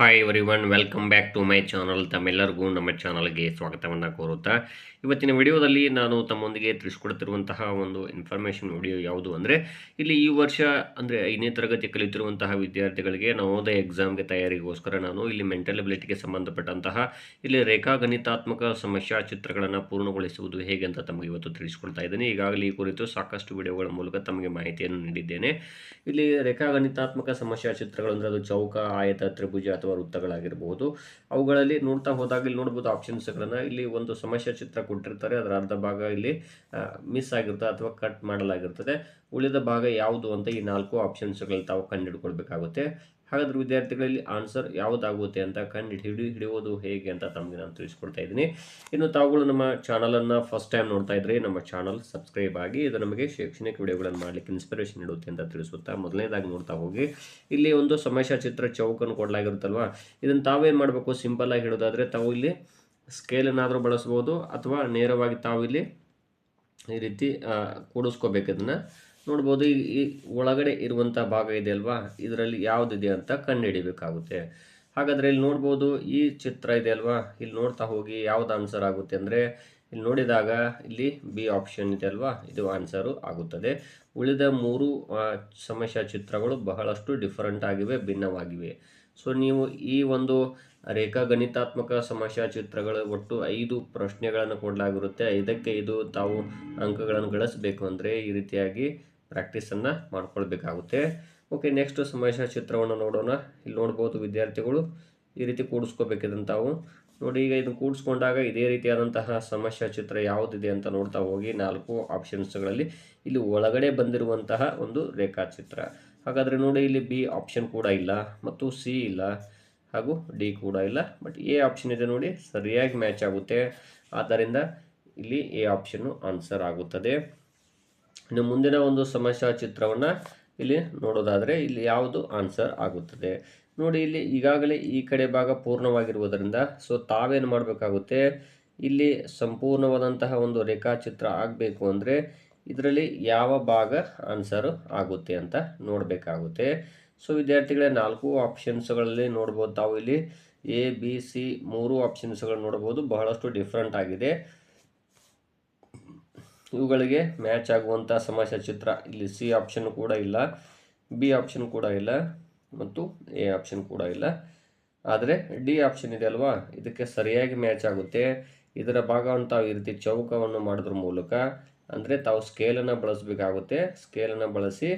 Hi everyone welcome back to my channel. ತಮ್ಮೆಲ್ಲರಿಗೂ ನಮ್ಮ ಚಾನಲ್ಗೆ ಸ್ವಾಗತವನ್ನು ಕೋರುತ್ತಾ ಇವತ್ತಿನ ವಿಡಿಯೋದಲ್ಲಿ ನಾನು ತಮ್ಮೊಂದಿಗೆ ತಿಳಿಸ್ಕೊಡ್ತಿರುವಂತಹ ಒಂದು ಇನ್ಫಾರ್ಮೇಷನ್ ವಿಡಿಯೋ ಯಾವುದು ಅಂದರೆ ಇಲ್ಲಿ ಈ ವರ್ಷ ಅಂದರೆ 5ನೇ ತರಗತಿ ಕಲಿತಿರುವಂತಹ ವಿದ್ಯಾರ್ಥಿಗಳಿಗೆ ನವೋದಯ ಎಕ್ಸಾಮ್ಗೆ ತಯಾರಿಗೋಸ್ಕರ ನಾನು ಇಲ್ಲಿ ಮೆಂಟಲ್ ಎಬಿಲಿಟಿಗೆ ಸಂಬಂಧಪಟ್ಟಂತಹ ಇಲ್ಲಿ ರೇಖಾಗಣಿತಾತ್ಮಕ ಸಮಸ್ಯಾ ಚಿತ್ರಗಳನ್ನು ಪೂರ್ಣಗೊಳಿಸುವುದು ಹೇಗೆ ಅಂತ ತಮಗೆ ಇವತ್ತು ತಿಳಿಸ್ಕೊಡ್ತಾ ಇದ್ದೀನಿ. ಈಗಾಗಲೇ ಈ ಕುರಿತು ಸಾಕಷ್ಟು ವಿಡಿಯೋಗಳ ಮೂಲಕ ತಮಗೆ ಮಾಹಿತಿಯನ್ನು ನೀಡಿದ್ದೇನೆ. ಇಲ್ಲಿ ರೇಖಾಗಣಿತಾತ್ಮಕ ಸಮಸ್ಯಾ ಚಿತ್ರಗಳು ಅಂದರೆ ಅದು ಚೌಕ, ಆಯತ, ತ್ರಿಭುಜ ಅಥವಾ ವೃತ್ತಗಳಾಗಿರಬಹುದು. ಅವುಗಳಲ್ಲಿ ನೋಡ್ತಾ ಹೋದಾಗ ಇಲ್ಲಿ ನೋಡ್ಬೋದು ಆಪ್ಷನ್ಸ್ಗಳನ್ನು. ಇಲ್ಲಿ ಒಂದು ಸಮಸ್ಯೆ ಚಿತ್ರ ಕೊಟ್ಟಿರ್ತಾರೆ, ಅದರ ಅರ್ಧ ಭಾಗ ಇಲ್ಲಿ ಮಿಸ್ ಆಗಿರ್ತದೆ ಅಥವಾ ಕಟ್ ಮಾಡಲಾಗಿರ್ತದೆ. ಉಳಿದ ಭಾಗ ಯಾವುದು ಅಂತ ಈ 4 ಆಪ್ಷನ್ಸ್ಗಳಲ್ಲಿ ತಾವು ಕಂಡುಹಿಡ್ಕೊಳ್ಬೇಕಾಗುತ್ತೆ. ಹಾಗಾದ್ರೆ ವಿದ್ಯಾರ್ಥಿಗಳಲ್ಲಿ ಆನ್ಸರ್ ಯಾವುದಾಗುತ್ತೆ ಅಂತ ಹಿಡಿಯೋದು ಹೇಗೆ ಅಂತ ತಮಗೆ ನಾನು ತಿಳಿಸ್ಕೊಡ್ತಾ ಇದ್ದೀನಿ. ಇನ್ನು ತಾವುಗಳು ನಮ್ಮ ಚಾನಲನ್ನು ಫಸ್ಟ್ ಟೈಮ್ ನೋಡ್ತಾ ಇದ್ರೆ ನಮ್ಮ ಚಾನಲ್ ಸಬ್ಸ್ಕ್ರೈಬ್ ಆಗಿ, ಇದು ನಮಗೆ ಶೈಕ್ಷಣಿಕ ವಿಡಿಯೋಗಳನ್ನು ಮಾಡಲಿಕ್ಕೆ ಇನ್ಸ್ಪಿರೇಷನ್ ನೀಡುತ್ತೆ ಅಂತ ತಿಳಿಸುತ್ತಾ ಮೊದಲನೇದಾಗಿ ನೋಡ್ತಾ ಹೋಗಿ, ಇಲ್ಲಿ ಒಂದು ಸಮಸ್ಯಾ ಚಿತ್ರ ಚೌಕನ್ನು ಕೊಡಲಾಗಿರುತ್ತಲ್ವ, ಇದನ್ನು ತಾವೇನು ಮಾಡಬೇಕು, ಸಿಂಪಲ್ ಆಗಿ ಹೇಳೋದಾದರೆ ತಾವು ಇಲ್ಲಿ ಸ್ಕೇಲನ್ನಾದರೂ ಬಳಸ್ಬೋದು ಅಥವಾ ನೇರವಾಗಿ ತಾವು ಇಲ್ಲಿ ಈ ರೀತಿ ಕೂಡಿಸ್ಕೋಬೇಕು. ಇದನ್ನು ನೋಡ್ಬೋದು. ಈ ಒಳಗಡೆ ಇರುವಂಥ ಭಾಗ ಇದೆ ಅಲ್ವಾ, ಇದರಲ್ಲಿ ಯಾವುದಿದೆ ಅಂತ ಕಂಡುಹಿಡಿಬೇಕಾಗುತ್ತೆ. ಹಾಗಾದರೆ ಇಲ್ಲಿ ನೋಡ್ಬೋದು, ಈ ಚಿತ್ರ ಇದೆ ಅಲ್ವಾ, ಇಲ್ಲಿ ನೋಡ್ತಾ ಹೋಗಿ ಯಾವ್ದು ಆನ್ಸರ್ ಆಗುತ್ತೆ ಅಂದರೆ ಇಲ್ಲಿ ನೋಡಿದಾಗ ಇಲ್ಲಿ ಬಿ ಆಪ್ಷನ್ ಇದೆ ಅಲ್ವಾ, ಇದು ಆನ್ಸರು ಆಗುತ್ತದೆ. ಉಳಿದ 3 ಸಮಸ್ಯಾ ಚಿತ್ರಗಳು ಬಹಳಷ್ಟು ಡಿಫರೆಂಟ್ ಆಗಿವೆ, ಭಿನ್ನವಾಗಿವೆ. ಸೊ ನೀವು ಈ ಒಂದು ರೇಖಾಗಣಿತಾತ್ಮಕ ಸಮಸ್ಯಾ ಚಿತ್ರಗಳು ಒಟ್ಟು 5 ಪ್ರಶ್ನೆಗಳನ್ನು ಕೊಡಲಾಗಿರುತ್ತೆ. 5ಕ್ಕೆ 5 ತಾವು ಅಂಕಗಳನ್ನು ಗಳಿಸಬೇಕು ಅಂದರೆ ಈ ರೀತಿಯಾಗಿ ಪ್ರಾಕ್ಟೀಸನ್ನು ಮಾಡ್ಕೊಳ್ಬೇಕಾಗುತ್ತೆ. ಓಕೆ, ನೆಕ್ಸ್ಟ್ ಸಮಸ್ಯಾ ಚಿತ್ರವನ್ನು ನೋಡೋಣ. ಇಲ್ಲಿ ನೋಡ್ಬೋದು ವಿದ್ಯಾರ್ಥಿಗಳು ಈ ರೀತಿ ಕೂಡಿಸ್ಕೋಬೇಕಿದಂತ ತಾವು ನೋಡಿ. ಈಗ ಇದನ್ನು ಕೂಡಿಸ್ಕೊಂಡಾಗ ಇದೇ ರೀತಿಯಾದಂತಹ ಸಮಸ್ಯಾ ಚಿತ್ರ ಯಾವುದಿದೆ ಅಂತ ನೋಡ್ತಾ ಹೋಗಿ 4 ಆಪ್ಷನ್ಸ್ಗಳಲ್ಲಿ ಇಲ್ಲಿ ಒಳಗಡೆ ಬಂದಿರುವಂತಹ ಒಂದು ರೇಖಾಚಿತ್ರ. ಹಾಗಾದರೆ ನೋಡಿ, ಇಲ್ಲಿ ಬಿ ಆಪ್ಷನ್ ಕೂಡ ಇಲ್ಲ ಮತ್ತು ಸಿ ಇಲ್ಲ ಹಾಗೂ ಡಿ ಕೂಡ ಇಲ್ಲ, ಬಟ್ ಎ ಆಪ್ಷನ್ ಇದೆ ನೋಡಿ, ಸರಿಯಾಗಿ ಮ್ಯಾಚ್ ಆಗುತ್ತೆ. ಆದ್ದರಿಂದ ಇಲ್ಲಿ ಎ ಆಪ್ಷನ್ನು ಆನ್ಸರ್ ಆಗುತ್ತದೆ. ಇನ್ನು ಮುಂದಿನ ಒಂದು ಸಮಸ್ಯಾ ಚಿತ್ರವನ್ನು ಇಲ್ಲಿ ನೋಡೋದಾದರೆ ಇಲ್ಲಿ ಯಾವುದು ಆನ್ಸರ್ ಆಗುತ್ತದೆ ನೋಡಿ. ಇಲ್ಲಿ ಈಗಾಗಲೇ ಈ ಕಡೆ ಭಾಗ ಪೂರ್ಣವಾಗಿರುವುದರಿಂದ ಸೊ ತಾವೇನು ಮಾಡಬೇಕಾಗುತ್ತೆ, ಇಲ್ಲಿ ಸಂಪೂರ್ಣವಾದಂತಹ ಒಂದು ರೇಖಾಚಿತ್ರ ಆಗಬೇಕು ಅಂದರೆ ಇದರಲ್ಲಿ ಯಾವ ಭಾಗ ಆನ್ಸರು ಆಗುತ್ತೆ ಅಂತ ನೋಡಬೇಕಾಗುತ್ತೆ. ಸೊ ವಿದ್ಯಾರ್ಥಿಗಳೇ 4 ಆಪ್ಷನ್ಸ್ಗಳಲ್ಲಿ ನೋಡ್ಬೋದು ತಾವು ಇಲ್ಲಿ ಎ ಬಿ ಸಿ 3 ಆಪ್ಷನ್ಸ್ಗಳು ನೋಡ್ಬೋದು, ಬಹಳಷ್ಟು ಡಿಫ್ರೆಂಟ್ ಆಗಿದೆ. ಇವುಗಳಿಗೆ ಮ್ಯಾಚ್ ಆಗುವಂಥ ಸಮಸ್ಯಾ ಚಿತ್ರ ಇಲ್ಲಿ ಸಿ ಆಪ್ಷನ್ ಕೂಡ ಇಲ್ಲ, ಬಿ ಆಪ್ಷನ್ ಕೂಡ ಇಲ್ಲ ಮತ್ತು ಎ ಆಪ್ಷನ್ ಕೂಡ ಇಲ್ಲ. ಆದರೆ ಡಿ ಆಪ್ಷನ್ ಇದೆ ಅಲ್ವಾ, ಇದಕ್ಕೆ ಸರಿಯಾಗಿ ಮ್ಯಾಚ್ ಆಗುತ್ತೆ. ಇದರ ಭಾಗವನ್ನು ತಾವು ಈ ರೀತಿ ಚೌಕವನ್ನು ಮಾಡೋದ್ರ ಮೂಲಕ ಅಂದರೆ ತಾವು ಸ್ಕೇಲನ್ನು ಬಳಸಬೇಕಾಗುತ್ತೆ. ಸ್ಕೇಲನ್ನು ಬಳಸಿ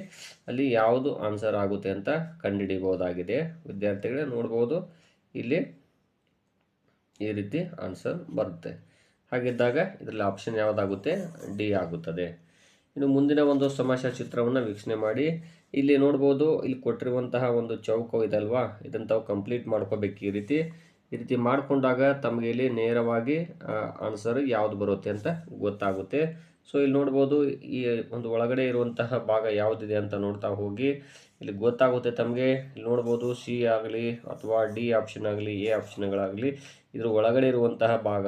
ಅಲ್ಲಿ ಯಾವುದು ಆನ್ಸರ್ ಆಗುತ್ತೆ ಅಂತ ಕಂಡುಹಿಡಿಯಬಹುದಾಗಿದೆ. ವಿದ್ಯಾರ್ಥಿಗಳೇ ನೋಡ್ಬೋದು, ಇಲ್ಲಿ ಈ ರೀತಿ ಆನ್ಸರ್ ಬರುತ್ತೆ. ಹಾಗಿದ್ದಾಗ ಇದರಲ್ಲಿ ಆಪ್ಷನ್ ಯಾವುದಾಗುತ್ತೆ, ಡಿ ಆಗುತ್ತದೆ. ಇನ್ನು ಮುಂದಿನ ಒಂದು ಸಮಸ್ಯಾ ಚಿತ್ರವನ್ನು ವೀಕ್ಷಣೆ ಮಾಡಿ. ಇಲ್ಲಿ ನೋಡ್ಬೋದು, ಇಲ್ಲಿ ಕೊಟ್ಟಿರುವಂತಹ ಒಂದು ಚೌಕ ಇದೆ ಅಲ್ವಾ, ಇದನ್ನು ತಾವು ಕಂಪ್ಲೀಟ್ ಮಾಡ್ಕೋಬೇಕು. ಈ ರೀತಿ ಮಾಡಿಕೊಂಡಾಗ ತಮಗೆ ಇಲ್ಲಿ ನೇರವಾಗಿ ಆನ್ಸರ್ ಯಾವುದು ಬರುತ್ತೆ ಅಂತ ಗೊತ್ತಾಗುತ್ತೆ. ಸೊ ಇಲ್ಲಿ ನೋಡ್ಬೋದು, ಈ ಒಂದು ಒಳಗಡೆ ಇರುವಂತಹ ಭಾಗ ಯಾವುದಿದೆ ಅಂತ ನೋಡ್ತಾ ಹೋಗಿ ಇಲ್ಲಿ ಗೊತ್ತಾಗುತ್ತೆ ತಮಗೆ. ಇಲ್ಲಿ ನೋಡ್ಬೋದು, ಸಿ ಆಗಲಿ ಅಥವಾ ಡಿ ಆಪ್ಷನ್ ಆಗಲಿ ಎ ಆಪ್ಷನ್ಗಳಾಗಲಿ ಇದ್ರ ಒಳಗಡೆ ಇರುವಂತಹ ಭಾಗ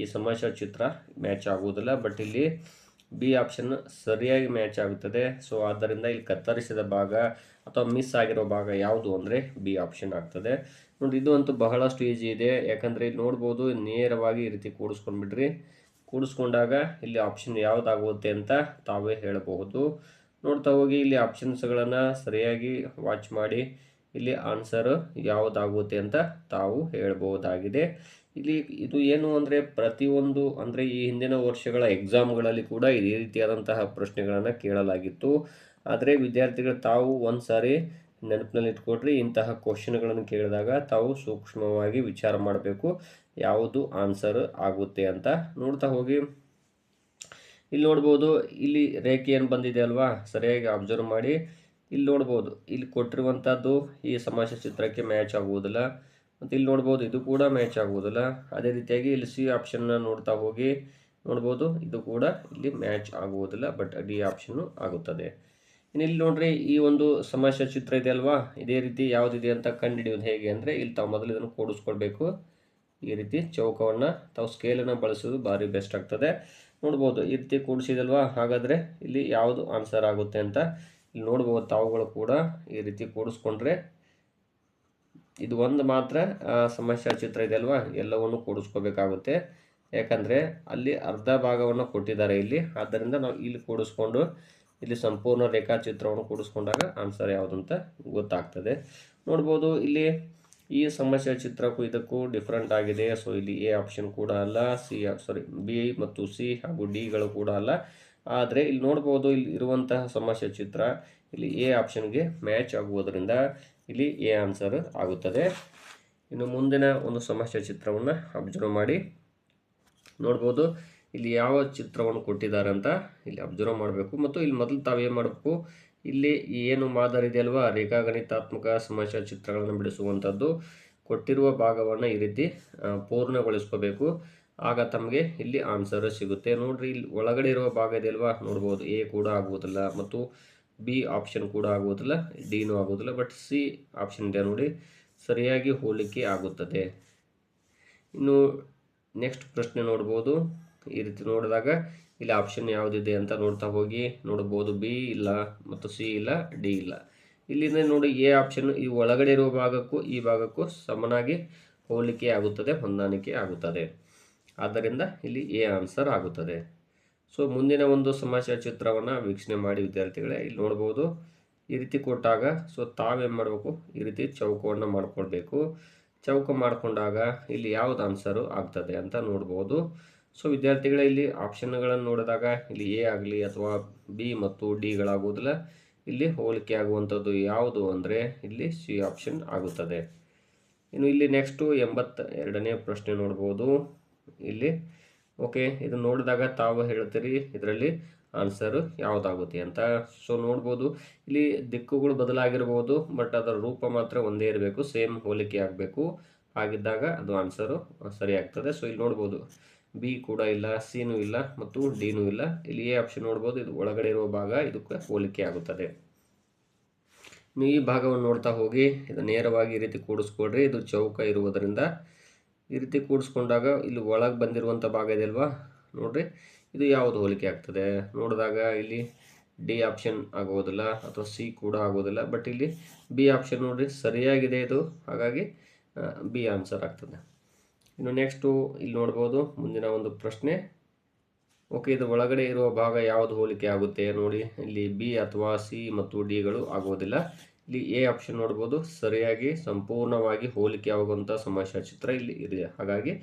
ಈ ಸಮಸ್ಯಾ ಚಿತ್ರ ಮ್ಯಾಚ್ ಆಗುವುದಿಲ್ಲ, ಬಟ್ ಇಲ್ಲಿ ಬಿ ಆಪ್ಷನ್ ಸರಿಯಾಗಿ ಮ್ಯಾಚ್ ಆಗುತ್ತದೆ. ಸೊ ಆದ್ದರಿಂದ ಇಲ್ಲಿ ಕತ್ತರಿಸಿದ ಭಾಗ ಅಥವಾ ಮಿಸ್ ಆಗಿರೋ ಭಾಗ ಯಾವುದು ಅಂದರೆ ಬಿ ಆಪ್ಷನ್ ಆಗ್ತದೆ ನೋಡಿ. ಇದು ಅಂತೂ ಬಹಳಷ್ಟು ಈಜಿ ಇದೆ, ಯಾಕಂದರೆ ಇಲ್ಲಿ ನೋಡ್ಬೋದು, ನೇರವಾಗಿ ಈ ರೀತಿ ಕೂಡಿಸ್ಕೊಂಡ್ಬಿಡ್ರಿ. ಕೂಡಿಸ್ಕೊಂಡಾಗ ಇಲ್ಲಿ ಆಪ್ಷನ್ ಯಾವುದಾಗುತ್ತೆ ಅಂತ ತಾವೇ ಹೇಳಬಹುದು. ನೋಡ್ತಾ ಹೋಗಿ ಇಲ್ಲಿ ಆಪ್ಷನ್ಸ್ಗಳನ್ನು ಸರಿಯಾಗಿ ವಾಚ್ ಮಾಡಿ ಇಲ್ಲಿ ಆನ್ಸರ್ ಯಾವುದಾಗುತ್ತೆ ಅಂತ ತಾವು ಹೇಳ್ಬಹುದಾಗಿದೆ. ಇಲ್ಲಿ ಇದು ಏನು ಅಂದರೆ ಪ್ರತಿಯೊಂದು ಅಂದರೆ ಈ ಹಿಂದಿನ ವರ್ಷಗಳ ಎಕ್ಸಾಮ್ಗಳಲ್ಲಿ ಕೂಡ ಇದೇ ರೀತಿಯಾದಂತಹ ಪ್ರಶ್ನೆಗಳನ್ನು ಕೇಳಲಾಗಿತ್ತು. ಆದರೆ ವಿದ್ಯಾರ್ಥಿಗಳು ತಾವು ಒಂದು ಸಾರಿ ನೆನಪಿನಲ್ಲಿ ಇಟ್ಕೊಡ್ರಿ, ಇಂತಹ ಕ್ವಶನ್ಗಳನ್ನು ಕೇಳಿದಾಗ ತಾವು ಸೂಕ್ಷ್ಮವಾಗಿ ವಿಚಾರ ಮಾಡಬೇಕು ಯಾವುದು ಆನ್ಸರ್ ಆಗುತ್ತೆ ಅಂತ. ನೋಡ್ತಾ ಹೋಗಿ ಇಲ್ಲಿ ನೋಡ್ಬೋದು, ಇಲ್ಲಿ ರೇಖೆ ಏನು ಬಂದಿದೆ ಅಲ್ವಾ, ಸರಿಯಾಗಿ ಅಬ್ಸರ್ವ್ ಮಾಡಿ. ಇಲ್ಲಿ ನೋಡ್ಬೋದು, ಇಲ್ಲಿ ಕೊಟ್ಟಿರುವಂಥದ್ದು ಈ ಸಮಸ್ಯೆ ಚಿತ್ರಕ್ಕೆ ಮ್ಯಾಚ್ ಆಗುವುದಿಲ್ಲ ಮತ್ತು ಇಲ್ಲಿ ನೋಡ್ಬೋದು ಇದು ಕೂಡ ಮ್ಯಾಚ್ ಆಗುವುದಿಲ್ಲ. ಅದೇ ರೀತಿಯಾಗಿ ಇಲ್ಲಿ ಸಿ ಆಪ್ಷನ್ನ ನೋಡ್ತಾ ಹೋಗಿ ನೋಡ್ಬೋದು, ಇದು ಕೂಡ ಇಲ್ಲಿ ಮ್ಯಾಚ್ ಆಗುವುದಿಲ್ಲ, ಬಟ್ ಡಿ ಆಪ್ಷನ್ನು ಆಗುತ್ತದೆ. ಇನ್ನು ಇಲ್ಲಿ ನೋಡ್ರಿ, ಈ ಒಂದು ಸಮಸ್ಯೆ ಚಿತ್ರ ಇದೆ ಅಲ್ವಾ, ಇದೇ ರೀತಿ ಯಾವುದಿದೆ ಅಂತ ಕಂಡುಹಿಡಿಯೋದು ಹೇಗೆ ಅಂದರೆ ಇಲ್ಲಿ ತಾವು ಮೊದಲು ಇದನ್ನು ಕೂಡಿಸ್ಕೊಳ್ಬೇಕು. ಈ ರೀತಿ ಚೌಕವನ್ನು ತಾವು ಸ್ಕೇಲನ್ನು ಬಳಸೋದು ಭಾರಿ ಬೆಸ್ಟ್ ಆಗ್ತದೆ. ನೋಡ್ಬೋದು, ಈ ರೀತಿ ಕೂಡಿಸಿದಲ್ವಾ, ಹಾಗಾದರೆ ಇಲ್ಲಿ ಯಾವುದು ಆನ್ಸರ್ ಆಗುತ್ತೆ ಅಂತ ಇಲ್ಲಿ ನೋಡ್ಬೋದು. ತಾವುಗಳು ಕೂಡ ಈ ರೀತಿ ಕೂಡಿಸ್ಕೊಂಡ್ರೆ ಇದು ಒಂದು ಮಾತ್ರ ಸಮಸ್ಯಾ ಚಿತ್ರ ಇದೆ ಅಲ್ವಾ, ಎಲ್ಲವನ್ನು ಕೂಡಿಸ್ಕೋಬೇಕಾಗುತ್ತೆ. ಯಾಕಂದರೆ ಅಲ್ಲಿ ಅರ್ಧ ಭಾಗವನ್ನು ಕೊಟ್ಟಿದ್ದಾರೆ ಇಲ್ಲಿ, ಆದ್ದರಿಂದ ನಾವು ಇಲ್ಲಿ ಕೂಡಿಸ್ಕೊಂಡು ಇಲ್ಲಿ ಸಂಪೂರ್ಣ ರೇಖಾಚಿತ್ರವನ್ನು ಕೂಡಿಸ್ಕೊಂಡಾಗ ಆನ್ಸರ್ ಯಾವುದಂತ ಗೊತ್ತಾಗ್ತದೆ. ನೋಡ್ಬೋದು ಇಲ್ಲಿ ಈ ಸಮಸ್ಯೆ ಚಿತ್ರಕ್ಕೂ ಇದಕ್ಕೂ ಡಿಫ್ರೆಂಟ್ ಆಗಿದೆ. ಸೊ ಇಲ್ಲಿ ಎ ಆಪ್ಷನ್ ಕೂಡ ಅಲ್ಲ, ಬಿ ಮತ್ತು ಸಿ ಹಾಗೂ ಡಿಗಳು ಕೂಡ ಅಲ್ಲ. ಆದರೆ ಇಲ್ಲಿ ನೋಡ್ಬೋದು ಇಲ್ಲಿ ಇರುವಂತಹ ಸಮಸ್ಯೆ ಚಿತ್ರ ಇಲ್ಲಿ ಎ ಆಪ್ಷನ್ಗೆ ಮ್ಯಾಚ್ ಆಗುವುದರಿಂದ ಇಲ್ಲಿ ಎ ಆನ್ಸರ್ ಆಗುತ್ತದೆ. ಇನ್ನು ಮುಂದಿನ ಒಂದು ಸಮಸ್ಯೆ ಚಿತ್ರವನ್ನು ಅಬ್ಸರ್ವ್ ಮಾಡಿ. ನೋಡ್ಬೋದು ಇಲ್ಲಿ ಯಾವ ಚಿತ್ರವನ್ನು ಕೊಟ್ಟಿದ್ದಾರೆ ಅಂತ ಇಲ್ಲಿ ಅಬ್ಸರ್ವ್ ಮಾಡಬೇಕು. ಮತ್ತು ಇಲ್ಲಿ ಮೊದಲು ತಾವೇನು ಮಾಡಬೇಕು, ಇಲ್ಲಿ ಏನು ಮಾದರಿ ಇದೆ ಅಲ್ವಾ, ರೇಖಾಗಣಿತಾತ್ಮಕ ಸಮಸ್ಯೆ ಚಿತ್ರಗಳನ್ನು ಬಿಡಿಸುವಂಥದ್ದು, ಕೊಟ್ಟಿರುವ ಭಾಗವನ್ನು ಈ ರೀತಿ ಪೂರ್ಣಗೊಳಿಸ್ಕೋಬೇಕು. ಆಗ ತಮಗೆ ಇಲ್ಲಿ ಆನ್ಸರ್ ಸಿಗುತ್ತೆ. ನೋಡ್ರಿ ಇಲ್ಲಿ ಒಳಗಡೆ ಇರುವ ಭಾಗ ಇದೆ ಅಲ್ವಾ, ನೋಡ್ಬೋದು ಎ ಕೂಡ ಆಗುವುದಿಲ್ಲ ಮತ್ತು ಬಿ ಆಪ್ಷನ್ ಕೂಡ ಆಗುವುದಿಲ್ಲ, ಡಿನೂ ಆಗುವುದಿಲ್ಲ. ಬಟ್ ಸಿ ಆಪ್ಷನ್ ಇದೆ ನೋಡಿ, ಸರಿಯಾಗಿ ಹೋಲಿಕೆ ಆಗುತ್ತದೆ. ಇನ್ನು ನೆಕ್ಸ್ಟ್ ಪ್ರಶ್ನೆ ನೋಡ್ಬೋದು. ಈ ರೀತಿ ನೋಡಿದಾಗ ಇಲ್ಲಿ ಆಪ್ಷನ್ ಯಾವುದಿದೆ ಅಂತ ನೋಡ್ತಾ ಹೋಗಿ. ನೋಡ್ಬೋದು ಬಿ ಇಲ್ಲ ಮತ್ತು ಸಿ ಇಲ್ಲ, ಡಿ ಇಲ್ಲ. ಇಲ್ಲಿಂದ ನೋಡಿ ಎ ಆಪ್ಷನ್ ಈ ಒಳಗಡೆ ಇರುವ ಭಾಗಕ್ಕೂ ಈ ಭಾಗಕ್ಕೂ ಸಮನಾಗಿ ಹೋಲಿಕೆ ಆಗುತ್ತದೆ, ಹೊಂದಾಣಿಕೆ ಆಗುತ್ತದೆ. ಆದ್ದರಿಂದ ಇಲ್ಲಿ ಎ ಆನ್ಸರ್ ಆಗುತ್ತದೆ. ಸೊ ಮುಂದಿನ ಒಂದು ಸಮಸ್ಯೆ ಚಿತ್ರವನ್ನು ವೀಕ್ಷಣೆ ಮಾಡಿ ವಿದ್ಯಾರ್ಥಿಗಳೇ. ಇಲ್ಲಿ ನೋಡ್ಬೋದು ಈ ರೀತಿ ಕೊಟ್ಟಾಗ ಸೊ ತಾವೇನು ಮಾಡಬೇಕು, ಈ ರೀತಿ ಚೌಕವನ್ನು ಮಾಡ್ಕೊಳ್ಬೇಕು. ಚೌಕ ಮಾಡಿಕೊಂಡಾಗ ಇಲ್ಲಿ ಯಾವುದು ಆನ್ಸರು ಆಗ್ತದೆ ಅಂತ ನೋಡ್ಬೋದು. ಸೊ ವಿದ್ಯಾರ್ಥಿಗಳೇ ಇಲ್ಲಿ ಆಪ್ಷನ್ಗಳನ್ನು ನೋಡಿದಾಗ ಇಲ್ಲಿ ಎ ಆಗಲಿ ಅಥವಾ ಬಿ ಮತ್ತು ಡಿಗಳಾಗುವುದಿಲ್ಲ. ಇಲ್ಲಿ ಹೋಲಿಕೆ ಆಗುವಂಥದ್ದು ಯಾವುದು ಅಂದರೆ ಇಲ್ಲಿ ಸಿ ಆಪ್ಷನ್ ಆಗುತ್ತದೆ. ಇನ್ನು ಇಲ್ಲಿ ನೆಕ್ಸ್ಟು 82ನೇ ಪ್ರಶ್ನೆ ನೋಡ್ಬೋದು. ಇಲ್ಲಿ ಓಕೆ, ಇದು ನೋಡಿದಾಗ ತಾವು ಹೇಳ್ತೀರಿ ಇದರಲ್ಲಿ ಆನ್ಸರು ಯಾವುದಾಗುತ್ತೆ ಅಂತ. ಸೊ ನೋಡ್ಬೋದು ಇಲ್ಲಿ ದಿಕ್ಕುಗಳು ಬದಲಾಗಿರ್ಬೋದು, ಬಟ್ ಅದರ ರೂಪ ಮಾತ್ರ ಒಂದೇ ಇರಬೇಕು, ಸೇಮ್ ಹೋಲಿಕೆ ಆಗಬೇಕು. ಹಾಗಿದ್ದಾಗ ಅದು ಆನ್ಸರು ಸರಿ ಆಗ್ತದೆ. ಸೊ ಇಲ್ಲಿ ನೋಡ್ಬೋದು ಬಿ ಕೂಡ ಇಲ್ಲ, ಸಿನೂ ಇಲ್ಲ ಮತ್ತು ಡಿನೂ ಇಲ್ಲ. ಇಲ್ಲಿ ಎ ಆಪ್ಷನ್ ನೋಡ್ಬೋದು, ಇದು ಒಳಗಡೆ ಇರುವ ಭಾಗ ಇದಕ್ಕೆ ಹೋಲಿಕೆ ಆಗುತ್ತದೆ. ನೀವು ಈ ಭಾಗವನ್ನು ನೋಡ್ತಾ ಹೋಗಿ ಇದು ನೇರವಾಗಿ ಈ ರೀತಿ ಕೂಡಿಸ್ಕೊಡ್ರಿ. ಇದು ಚೌಕ ಇರುವುದರಿಂದ ಈ ರೀತಿ ಕೂಡಿಸ್ಕೊಂಡಾಗ ಇಲ್ಲಿ ಒಳಗೆ ಬಂದಿರುವಂಥ ಭಾಗ ಇದೆ ಅಲ್ವಾ, ನೋಡ್ರಿ ಇದು ಯಾವುದು ಹೋಲಿಕೆ ಆಗ್ತದೆ ನೋಡಿದಾಗ ಇಲ್ಲಿ ಡಿ ಆಪ್ಷನ್ ಆಗೋದಿಲ್ಲ ಅಥವಾ ಸಿ ಕೂಡ ಆಗೋದಿಲ್ಲ. ಬಟ್ ಇಲ್ಲಿ ಬಿ ಆಪ್ಷನ್ ನೋಡ್ರಿ ಸರಿಯಾಗಿದೆ ಇದು, ಹಾಗಾಗಿ ಬಿ ಆನ್ಸರ್ ಆಗ್ತದೆ. ಇನ್ನು ನೆಕ್ಸ್ಟು ಇಲ್ಲಿ ನೋಡ್ಬೋದು ಮುಂದಿನ ಒಂದು ಪ್ರಶ್ನೆ. ಓಕೆ, ಇದು ಒಳಗಡೆ ಇರುವ ಭಾಗ ಯಾವುದು ಹೋಲಿಕೆ ಆಗುತ್ತೆ ನೋಡಿ. ಇಲ್ಲಿ ಬಿ ಅಥವಾ ಸಿ ಮತ್ತು ಡಿಗಳು ಆಗೋದಿಲ್ಲ. ಇಲ್ಲಿ ಎ ಆಪ್ಷನ್ ನೋಡ್ಬೋದು ಸರಿಯಾಗಿ ಸಂಪೂರ್ಣವಾಗಿ ಹೋಲಿಕೆ ಆಗುವಂಥ ಸಮಸ್ಯಾ ಚಿತ್ರ ಇಲ್ಲಿ ಇದೆ, ಹಾಗಾಗಿ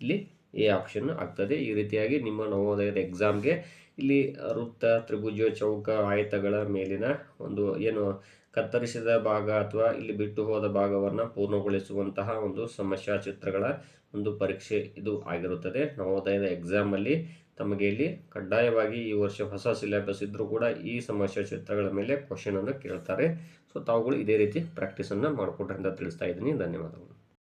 ಇಲ್ಲಿ ಎ ಆಪ್ಷನ್ ಆಗ್ತದೆ. ಈ ರೀತಿಯಾಗಿ ನಿಮ್ಮ ನವೋದಯದ ಎಕ್ಸಾಮ್ಗೆ ಇಲ್ಲಿ ವೃತ್ತ, ತ್ರಿಭುಜ, ಚೌಕ, ಆಯತಗಳ ಮೇಲಿನ ಒಂದು ಏನು ಕತ್ತರಿಸಿದ ಭಾಗ ಅಥವಾ ಇಲ್ಲಿ ಬಿಟ್ಟು ಹೋದ ಭಾಗವನ್ನು ಪೂರ್ಣಗೊಳಿಸುವಂತಹ ಒಂದು ಸಮಸ್ಯಾ ಚಿತ್ರಗಳ ಒಂದು ಪರೀಕ್ಷೆ ಇದು ಆಗಿರುತ್ತದೆ. ನವೋದಯದ ಎಕ್ಸಾಮಲ್ಲಿ ತಮಗೆ ಇಲ್ಲಿ ಕಡ್ಡಾಯವಾಗಿ ಈ ವರ್ಷ ಹೊಸ ಸಿಲೆಬಸ್ ಇದ್ದರೂ ಕೂಡ ಈ ಸಮಸ್ಯಾ ಚಿತ್ರಗಳ ಮೇಲೆ ಕ್ವಶನನ್ನು ಕೇಳ್ತಾರೆ. ಸೊ ತಾವುಗಳು ಇದೇ ರೀತಿ ಪ್ರಾಕ್ಟೀಸನ್ನು ಮಾಡಿಕೊಡ್ರಿ ಅಂತ ತಿಳಿಸ್ತಾ ಇದ್ದೀನಿ. ಧನ್ಯವಾದಗಳು.